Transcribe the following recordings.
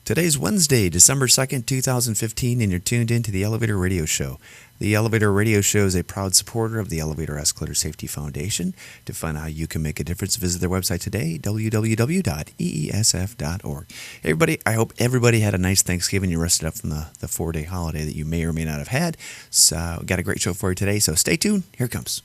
Today's Wednesday, December 2nd, 2015, and you're tuned in to the Elevator Radio Show. The Elevator Radio Show is a proud supporter of the Elevator Escalator Safety Foundation. To find out how you can make a difference, visit their website today, www.eesf.org. Hey everybody, I hope everybody had a nice Thanksgiving. You rested up from the 4-day holiday that you may or may not have had. So, got a great show for you today, so stay tuned. Here it comes.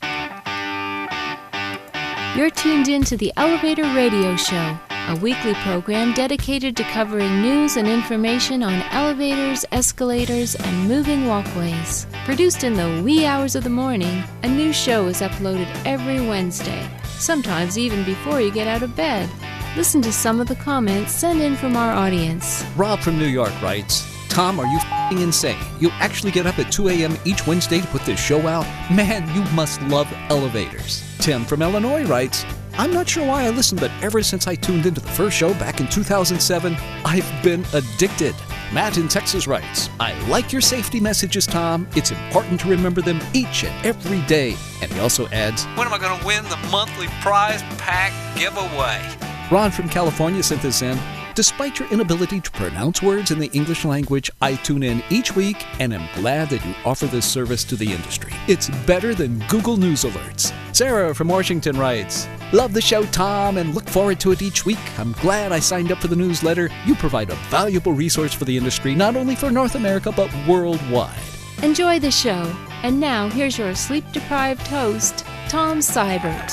You're tuned in to the Elevator Radio Show, a weekly program dedicated to covering news and information on elevators, escalators, and moving walkways. Produced in the wee hours of the morning, a new show is uploaded every Wednesday, sometimes even before you get out of bed. Listen to some of the comments sent in from our audience. Rob from New York writes, Tom, are you f***ing insane? You actually get up at 2 a.m. each Wednesday to put this show out? Man, you must love elevators. Tim from Illinois writes, I'm not sure why I listened, but ever since I tuned into the first show back in 2007, I've been addicted. Matt in Texas writes, I like your safety messages, Tom. It's important to remember them each and every day. And he also adds, when am I going to win the monthly prize pack giveaway? Ron from California sent this in. Despite your inability to pronounce words in the English language, I tune in each week and am glad that you offer this service to the industry. It's better than Google News alerts. Sarah from Washington writes, love the show, Tom, and look forward to it each week. I'm glad I signed up for the newsletter. You provide a valuable resource for the industry, not only for North America, but worldwide. Enjoy the show. And now, here's your sleep-deprived host, Tom Seibert.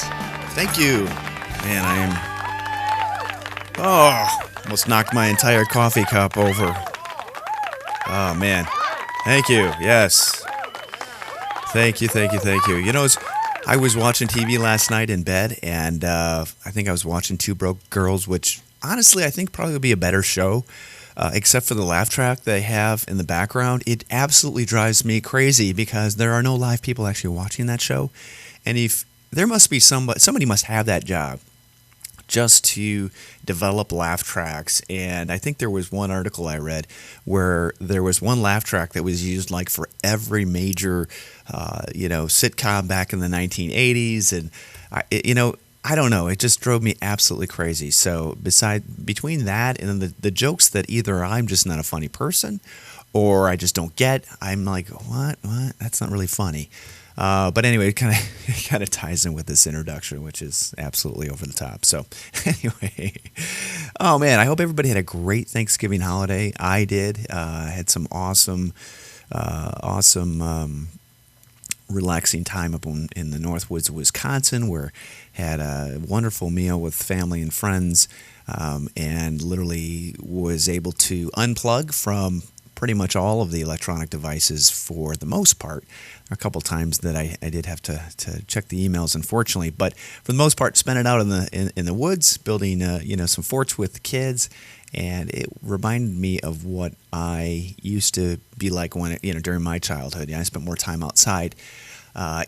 Thank you. Man, I am... almost knocked my entire coffee cup over. Oh, man. Thank you. Yes. Thank you. You know, I was watching TV last night in bed, and I think I was watching Two Broke Girls, which, honestly, I think probably would be a better show, except for the laugh track they have in the background. It absolutely drives me crazy because there are no live people actually watching that show. And if there must be somebody must have that job just to develop laugh tracks. And I think there was one article I read where there was one laugh track that was used like for every major, sitcom back in the 1980s. And, I don't know. It just drove me absolutely crazy. So between that and then the jokes that either I'm just not a funny person or I just don't get, I'm like, what? That's not really funny. But anyway, it kind of ties in with this introduction, which is absolutely over the top. So anyway, oh man, I hope everybody had a great Thanksgiving holiday. I did. I had some awesome, relaxing time up in the Northwoods of Wisconsin, where I had a wonderful meal with family and friends, and literally was able to unplug from pretty much all of the electronic devices for the most part. There are a couple times that I did have to check the emails, unfortunately, but for the most part, spent it out in the woods, building some forts with the kids, and it reminded me of what I used to be like when during my childhood. I spent more time outside,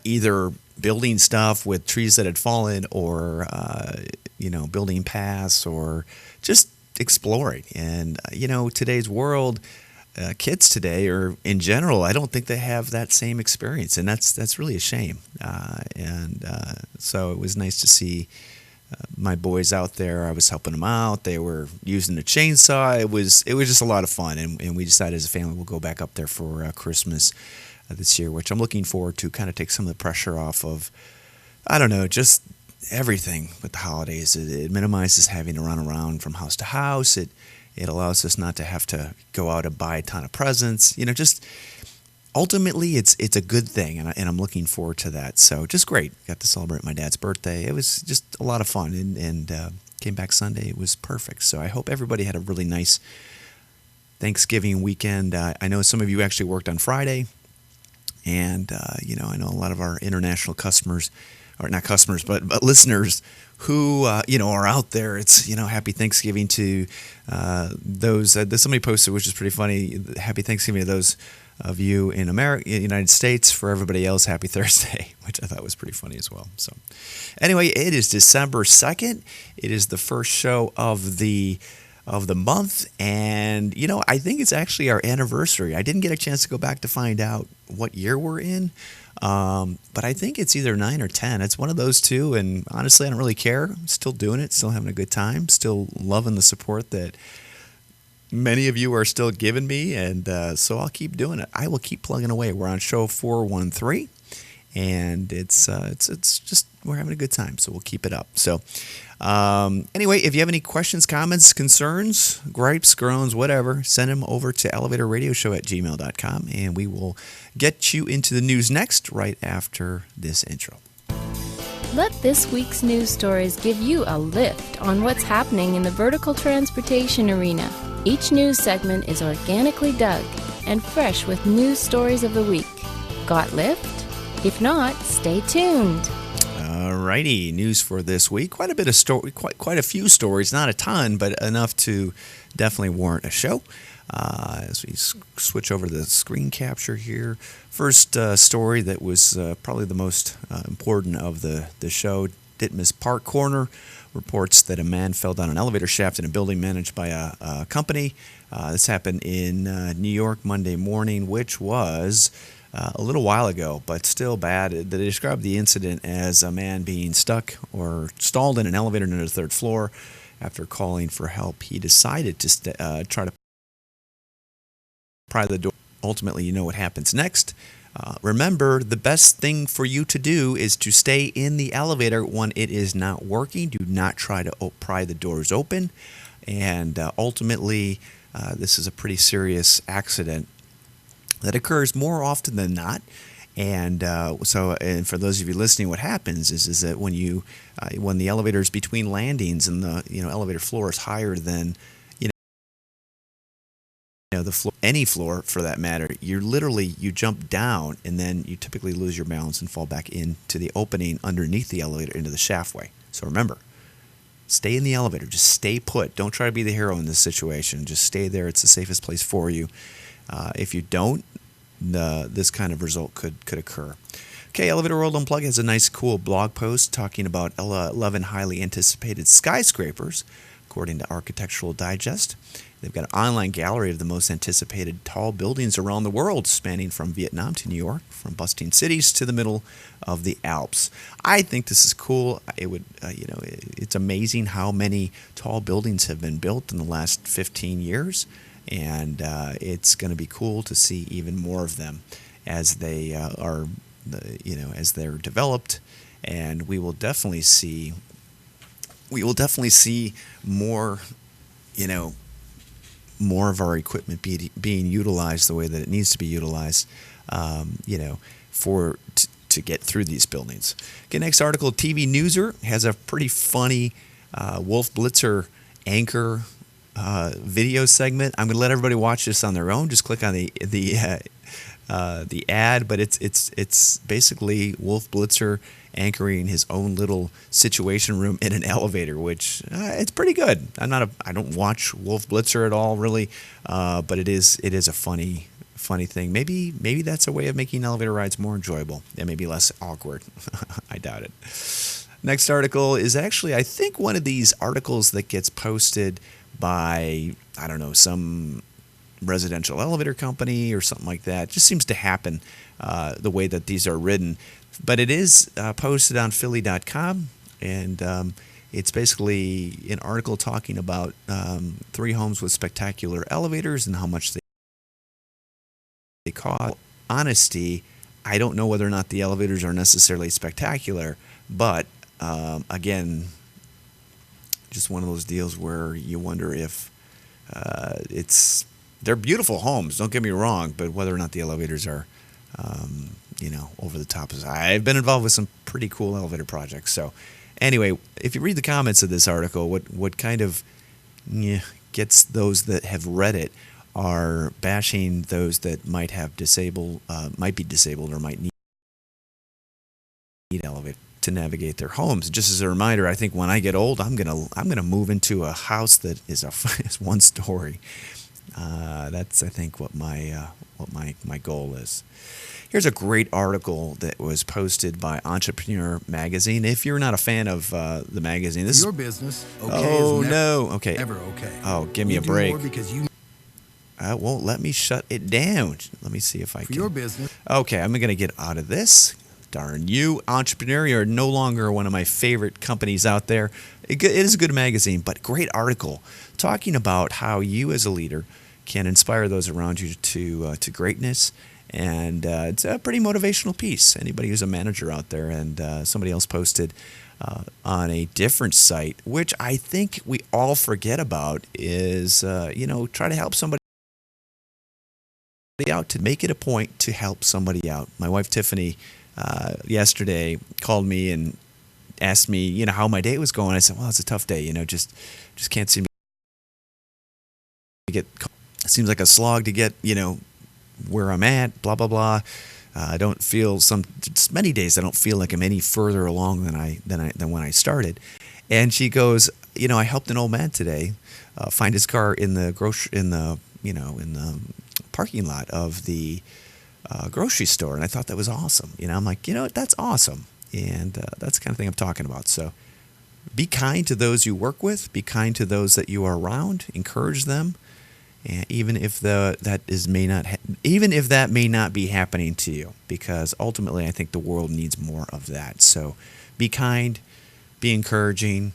either building stuff with trees that had fallen, or building paths, or just exploring. And today's world. Kids today, or in general, I don't think they have that same experience, and that's really a shame. So it was nice to see my boys out there. I was helping them out. They were using a chainsaw. It was just a lot of fun, and we decided as a family we'll go back up there for Christmas this year, which I'm looking forward to. Kind of take some of the pressure off of, I don't know, just everything with the holidays. It minimizes having to run around from house to house. It allows us not to have to go out and buy a ton of presents. Just ultimately, it's a good thing, and I'm looking forward to that. So just great. Got to celebrate my dad's birthday. It was just a lot of fun, and came back Sunday. It was perfect. So I hope everybody had a really nice Thanksgiving weekend. I know some of you actually worked on Friday, and I know a lot of our international customers, or not customers, but listeners who are out there. It's Happy Thanksgiving to those. Somebody posted, which is pretty funny. Happy Thanksgiving to those of you in America, United States. For everybody else, Happy Thursday, which I thought was pretty funny as well. So anyway, it is December 2nd. It is the first show of the month, and I think it's actually our anniversary. I didn't get a chance to go back to find out what year we're in. But I think it's either 9 or 10. It's one of those two, and honestly, I don't really care. I'm still doing it, still having a good time, still loving the support that many of you are still giving me, and so I'll keep doing it. I will keep plugging away. We're on show 413, and it's just we're having a good time, so we'll keep it up. So anyway, if you have any questions, comments, concerns, gripes, groans, whatever, send them over to elevatorradioshow@gmail.com, and we will get you into the news next, right after this intro. Let this week's news stories give you a lift on what's happening in the vertical transportation arena. Each news segment is organically dug and fresh with news stories of the week. Got lift? If not, stay tuned. Alrighty, news for this week. Quite a bit of story, quite a few stories, not a ton, but enough to definitely warrant a show. As we switch over to the screen capture here, first story that was probably the most important of the show. Ditmas Park Corner reports that a man fell down an elevator shaft in a building managed by a company. This happened in New York Monday morning, which was a little while ago, but still bad. They described the incident as a man being stuck or stalled in an elevator near the third floor. After calling for help, he decided to try to pry the door. Ultimately, you know what happens next. Remember, the best thing for you to do is to stay in the elevator when it is not working. Do not try to pry the doors open. And ultimately, this is a pretty serious accident that occurs more often than not. And and for those of you listening, what happens is that when the elevator is between landings and the elevator floor is higher than the floor, any floor for that matter, you jump down, and then you typically lose your balance and fall back into the opening underneath the elevator into the shaftway. So remember, stay in the elevator. Just stay put. Don't try to be the hero in this situation. Just stay there. It's the safest place for you. If you don't, this kind of result could occur. Okay, Elevator World Unplugged has a nice, cool blog post talking about 11 highly anticipated skyscrapers, according to Architectural Digest. They've got an online gallery of the most anticipated tall buildings around the world, spanning from Vietnam to New York, from bustling cities to the middle of the Alps. I think this is cool. It's amazing how many tall buildings have been built in the last 15 years, and it's going to be cool to see even more of them as they as they're developed, and we will definitely see more, more of our equipment being utilized the way that it needs to be utilized, to get through these buildings. Okay, next article, TV Newser has a pretty funny Wolf Blitzer anchor video segment. I'm going to let everybody watch this on their own. Just click on the ad, but it's basically Wolf Blitzer anchoring his own little situation room in an elevator, which it's pretty good. I don't watch Wolf Blitzer at all, really, but it is a funny thing. Maybe that's a way of making elevator rides more enjoyable and maybe less awkward. I doubt it. Next article is actually, I think, one of these articles that gets posted by, I don't know, some residential elevator company or something like that. It just seems to happen the way that these are written. But it is posted on Philly.com, and it's basically an article talking about 3 homes with spectacular elevators and how much they cost. Honesty, I don't know whether or not the elevators are necessarily spectacular, but again, just one of those deals where you wonder if they're beautiful homes, don't get me wrong, but whether or not the elevators are over the top. I've been involved with some pretty cool elevator projects. So anyway, if you read the comments of this article, what kind of gets those that have read it are bashing those that might be disabled or might need elevator to navigate their homes. Just as a reminder, I think when I get old, I'm gonna move into a house that is is 1 story. That's, I think, what my goal is. Here's a great article that was posted by Entrepreneur Magazine. If you're not a fan of the magazine, this your business. Okay. Ever okay. Oh, give me a break. It won't let me shut it down. Let me see if I can. For your business. Okay, I'm going to get out of this. darn you, Entrepreneur. You're no longer one of my favorite companies out there. It is a good magazine, but great article talking about how you as a leader can inspire those around you to greatness. And it's a pretty motivational piece. Anybody who's a manager out there, and somebody else posted on a different site, which I think we all forget about, is try to help somebody out, to make it a point to help somebody out. My wife Tiffany yesterday called me and asked me, how my day was going. I said, well, it's a tough day, just can't seem to get. It seems like a slog to get, where I'm at, blah blah blah. I don't feel many days I don't feel like I'm any further along than when I started. And she goes, I helped an old man today find his car in the parking lot of the grocery store, and I thought that was awesome. I'm like, that's awesome, and that's the kind of thing I'm talking about. So be kind to those you work with, be kind to those that you are around, encourage them, and even if that may not be happening to you, because ultimately I think the world needs more of that. So be kind, be encouraging,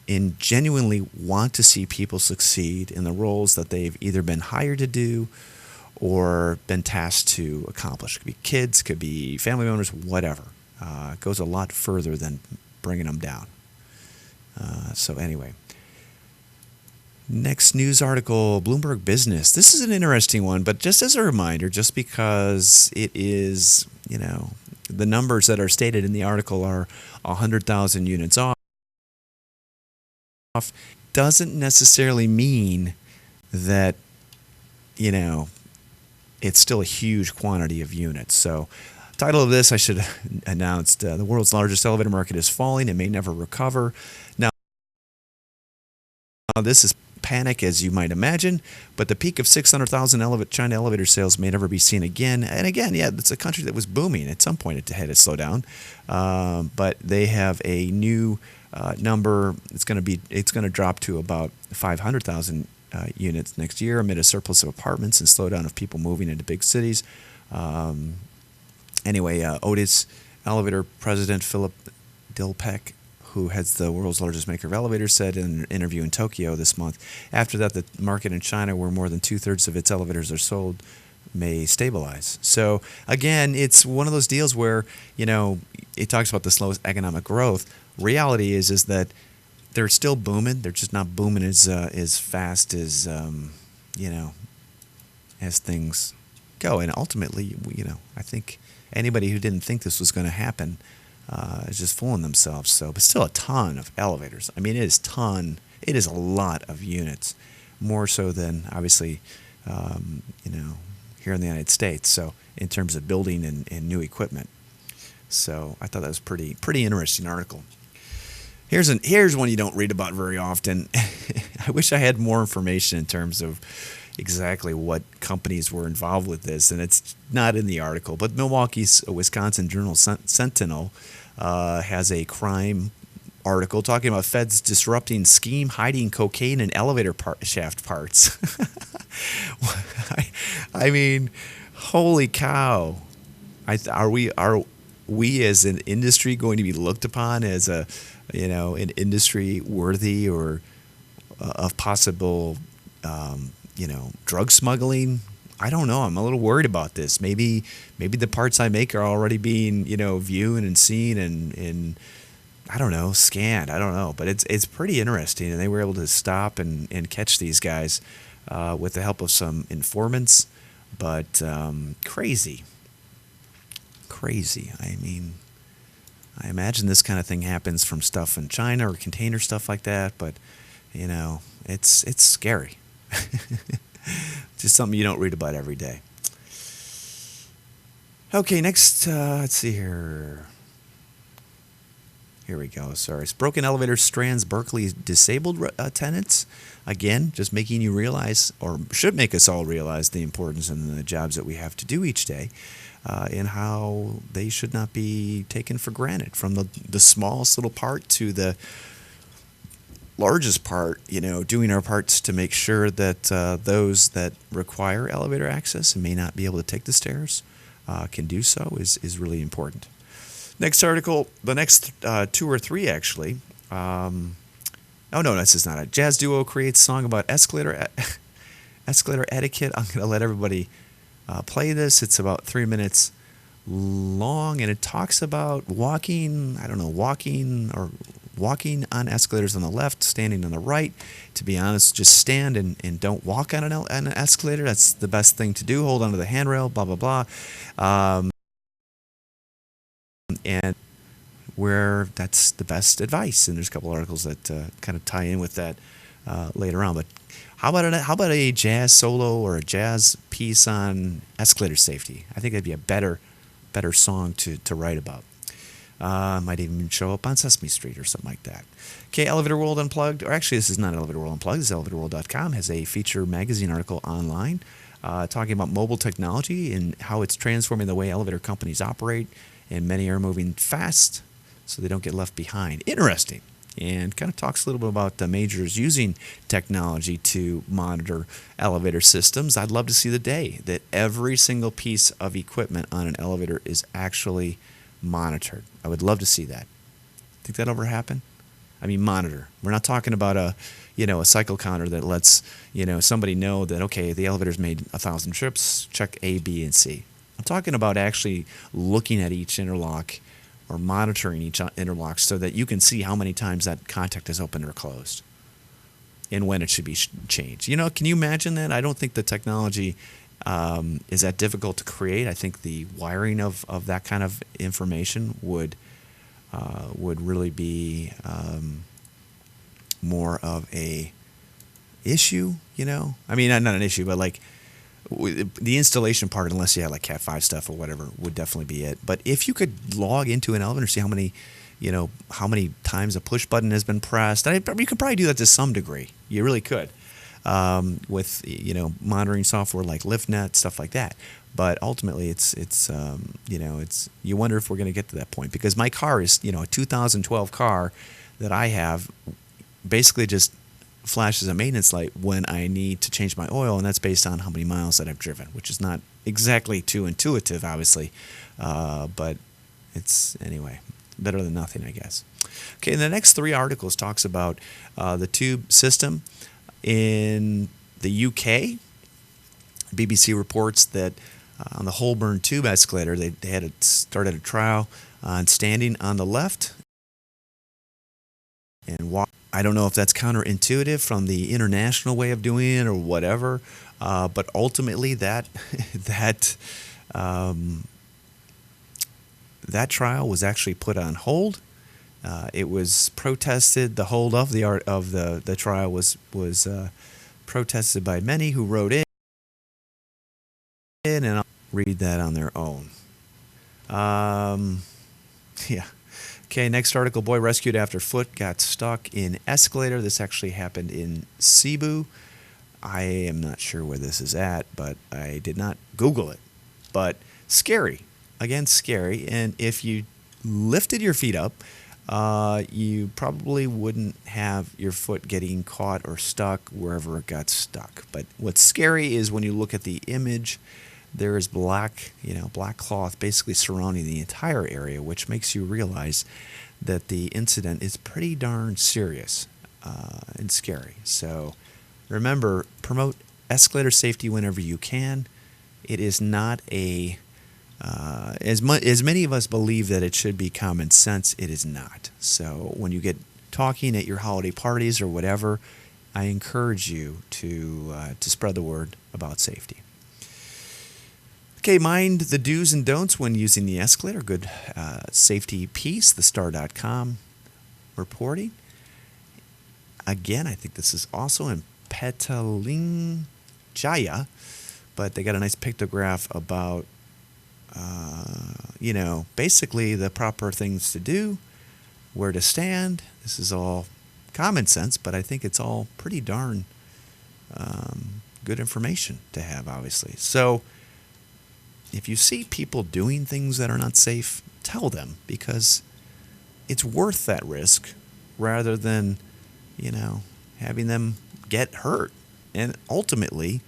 and genuinely want to see people succeed in the roles that they've either been hired to do or been tasked to accomplish. It could be kids, could be family members, whatever. It goes a lot further than bringing them down. So anyway, next news article, Bloomberg Business. This is an interesting one, but just as a reminder, just because it is, the numbers that are stated in the article are 100,000 units off, doesn't necessarily mean that, it's still a huge quantity of units. So, title of this, I should have announced, the world's largest elevator market is falling. It may never recover. Now, this is panic, as you might imagine, but the peak of 600,000 China elevator sales may never be seen again. And again, it's a country that was booming. At some point, it had to slow down, but they have a new number. It's going to drop to about 500,000 units next year, amid a surplus of apartments and slowdown of people moving into big cities. Otis Elevator President Philip Dilpeck, who heads the world's largest maker of elevators, said in an interview in Tokyo this month, after that, the market in China, where more than 2/3 of its elevators are sold, may stabilize. So again, it's one of those deals where, it talks about the slowest economic growth. Reality is that they're still booming. They're just not booming as fast as, as things go. And ultimately, I think anybody who didn't think this was going to happen is just fooling themselves. So, but still a ton of elevators. I mean, it is a lot of units, more so than obviously, here in the United States. So in terms of building and new equipment. So I thought that was pretty interesting article. Here's one you don't read about very often. I wish I had more information in terms of exactly what companies were involved with this, and it's not in the article. But Milwaukee's Wisconsin Journal Sentinel has a crime article talking about feds disrupting scheme hiding cocaine in elevator shaft parts. I mean, holy cow! Are we as an industry going to be looked upon as an industry worthy or of possible drug smuggling? I don't know. I'm a little worried about this. Maybe the parts I make are already being viewed and seen and I don't know, scanned. I don't know, but it's pretty interesting, and they were able to stop and catch these guys with the help of some informants. But crazy. I mean, I imagine this kind of thing happens from stuff in China or container stuff like that, but it's scary. Just something you don't read about every day. Okay, next, let's see here. Here we go. Sorry. Broken elevator strands Berkeley's disabled tenants. Again, just making you realize, or should make us all realize, the importance and the jobs that we have to do each day, and how they should not be taken for granted. From the smallest little part to the largest part, doing our parts to make sure that those that require elevator access and may not be able to take the stairs can do so is really important. Next article, the next 2 or 3 actually. Oh no, this is not it. Jazz duo creates song about escalator etiquette. I'm going to let everybody play this. It's about 3 minutes long, and it talks about walking on escalators on the left, standing on the right. To be honest, just stand and don't walk on an escalator. That's the best thing to do. Hold onto the handrail, blah, blah, blah. And where that's the best advice. And there's a couple articles that kind of tie in with that later on. But how about a jazz solo or a jazz piece on escalator safety? I think that'd be a better song to write about. Might even show up on Sesame Street or something like that. Okay, Elevator World Unplugged, or actually this is not Elevator World Unplugged, this is ElevatorWorld.com, has a feature magazine article online talking about mobile technology and how it's transforming the way elevator companies operate, and many are moving fast so they don't get left behind. Interesting. And kind of talks a little bit about the majors using technology to monitor elevator systems. I'd love to see the day that every single piece of equipment on an elevator is actually monitored. I would love to see that. Think that'll ever happen? I mean, monitor. We're not talking about a cycle counter that lets, somebody know that, okay, the elevator's made 1,000 trips, check A, B, and C. I'm talking about actually looking at each interlock or monitoring each interlock so that you can see how many times that contact is opened or closed and when it should be changed. Can you imagine that? I don't think the technology is that difficult to create. I think the wiring of that kind of information would really be more of a issue, I mean, not an issue, but like the installation part, unless you had like Cat 5 stuff or whatever, would definitely be it. But if you could log into an elevator, see how many times a push button has been pressed, you could probably do that to some degree. You really could. With monitoring software like LiftNet, stuff like that. But ultimately, it's you wonder if we're going to get to that point, because my car is a 2012 car that I have basically just flashes a maintenance light when I need to change my oil, and that's based on how many miles that I've driven, which is not exactly too intuitive, obviously, but it's anyway better than nothing, I guess. Okay, the next 3 articles talks about the tube system. In the UK, BBC reports that on the Holborn tube escalator, they had started a trial on standing on the left and walk. I don't know if that's counterintuitive from the international way of doing it or whatever, but ultimately that trial was actually put on hold. It was protested. The hold of the trial was protested by many who wrote in, and I'll read that on their own. Yeah. Okay, next article, boy rescued after foot got stuck in escalator. This actually happened in Cebu. I am not sure where this is at, but I did not Google it. But scary. Again, scary. And if you lifted your feet up, you probably wouldn't have your foot getting caught or stuck wherever it got stuck. But what's scary is when you look at the image, there is black cloth basically surrounding the entire area, which makes you realize that the incident is pretty darn serious and scary. So remember, promote escalator safety whenever you can. It is not as many of us believe that it should be common sense, it is not. So when you get talking at your holiday parties or whatever, I encourage you to spread the word about safety. Okay, mind the do's and don'ts when using the escalator. Good safety piece, thestar.com reporting. Again, I think this is also in Petaling, but they got a nice pictograph about, basically the proper things to do, where to stand. This is all common sense, but I think it's all pretty darn good information to have, obviously. So if you see people doing things that are not safe, tell them, because it's worth that risk rather than, having them get hurt. And ultimately,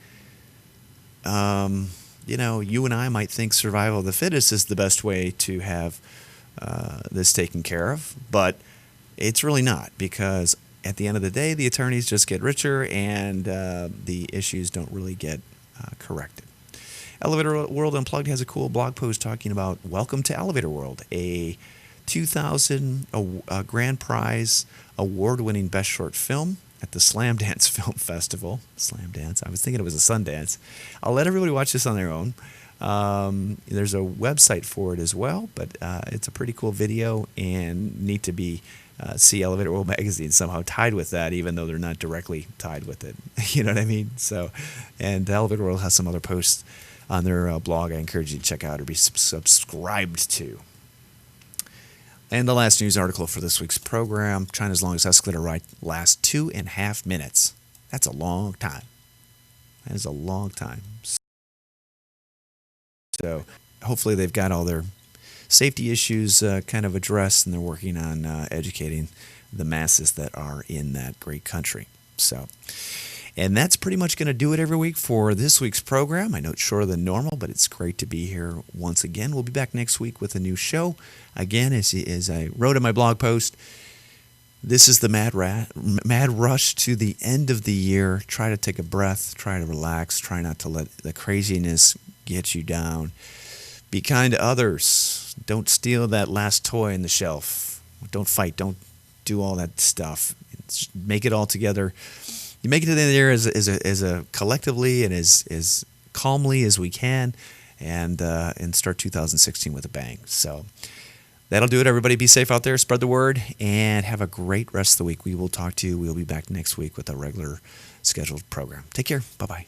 you and I might think survival of the fittest is the best way to have this taken care of, but it's really not, because at the end of the day, the attorneys just get richer and the issues don't really get corrected. Elevator World Unplugged has a cool blog post talking about Welcome to Elevator World, a 2000 Grand Prize award-winning Best Short Film at the Slamdance Film Festival. Slamdance. I was thinking it was a Sundance. I'll let everybody watch this on their own. There's a website for it as well, but it's a pretty cool video, and neat to see Elevator World Magazine somehow tied with that, even though they're not directly tied with it. You know what I mean? So, and Elevator World has some other posts on their blog I encourage you to check out or be subscribed to. And the last news article for this week's program: China's longest escalator ride lasts 2.5 minutes. That's a long time. That is a long time. So hopefully they've got all their safety issues kind of addressed, and they're working on educating the masses that are in that great country. So, and that's pretty much going to do it every week for this week's program. I know it's shorter than normal, but it's great to be here once again. We'll be back next week with a new show. Again, as I wrote in my blog post, this is the mad rush to the end of the year. Try to take a breath. Try to relax. Try not to let the craziness get you down. Be kind to others. Don't steal that last toy in the shelf. Don't fight. Don't do all that stuff. Make it all together. You make it to the end of the year as a collectively and as calmly as we can, and start 2016 with a bang. So that'll do it, everybody. Be safe out there. Spread the word, and have a great rest of the week. We will talk to you. We'll be back next week with a regular scheduled program. Take care. Bye-bye.